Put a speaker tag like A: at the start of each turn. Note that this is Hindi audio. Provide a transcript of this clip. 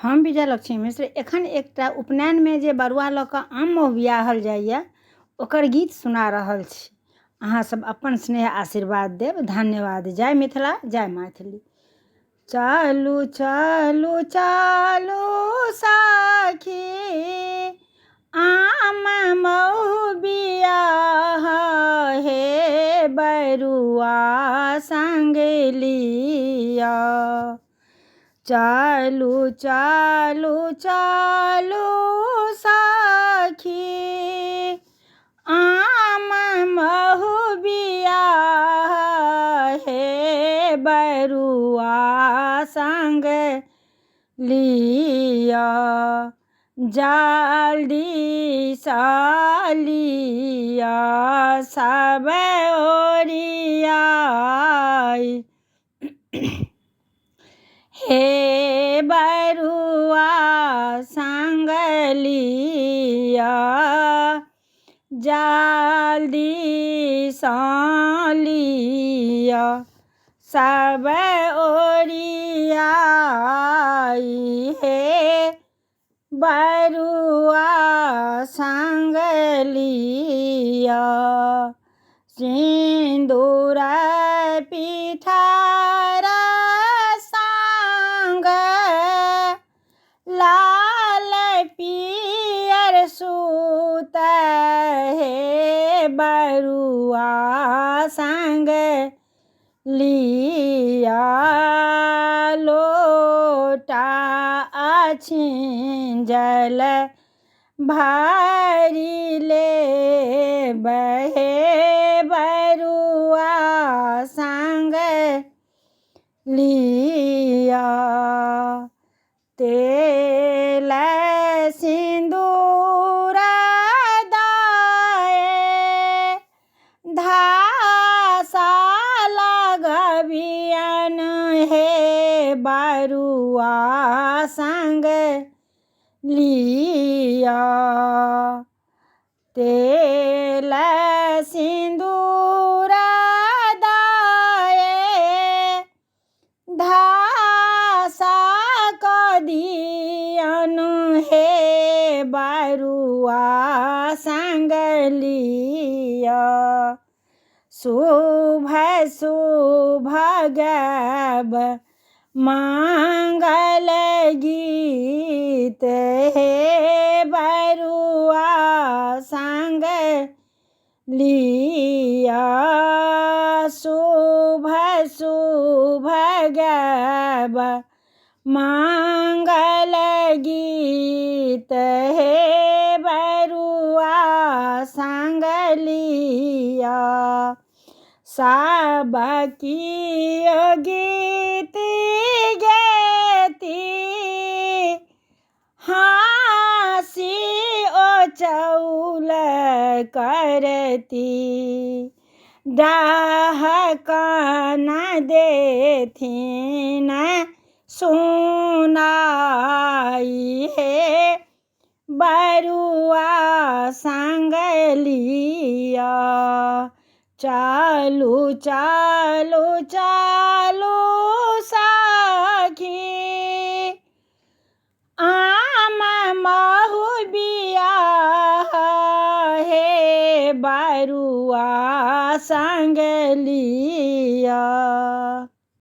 A: हम विजयलक्ष्मी मिश्र एखन एकटा उपनयन में जे बरुआ लऽ कऽ आम महु बियाहल जाइए ओकर गीत सुना रहल छी। अहाँ सब अपन स्नेह आशीर्वाद देब। धन्यवाद। जय मिथिला, जय मैथिली। चलू चलू चलू सखी आम महु बियाह हे बरुआ संग लिया। चलू चलू चलू सखी आम महु बियाह हे बरुआ संग लिया। जल्दी सँ लिया सब ओरियाई हे बरुआ संग लिया। जल्दी सँ लिया सब ओरियाई हे बरुआ संग लिया। सिंदूर पिठार संग लाल पियर सूत हे बरुआ संग लिया। लोटा अछिंजल भरि लेब हे बरुआ संग लिया। तेल सिंदूर दाए धासा लगबियन हे बरुआ संग लिया। तेल सिंदूर दाए धासा कदियन हे बरुआ संग लिया। शुभ शुभ गब मंगल गीत हे बरुआ संग लिया। शुभ शुभ गब मंगल गीत हे बरुआ संग लिया। सबकी गीत गेती हाँसी ओ चौल करती डहकन देथिन सुनाई हे बरुआ संग लिया। चलू चलू चलू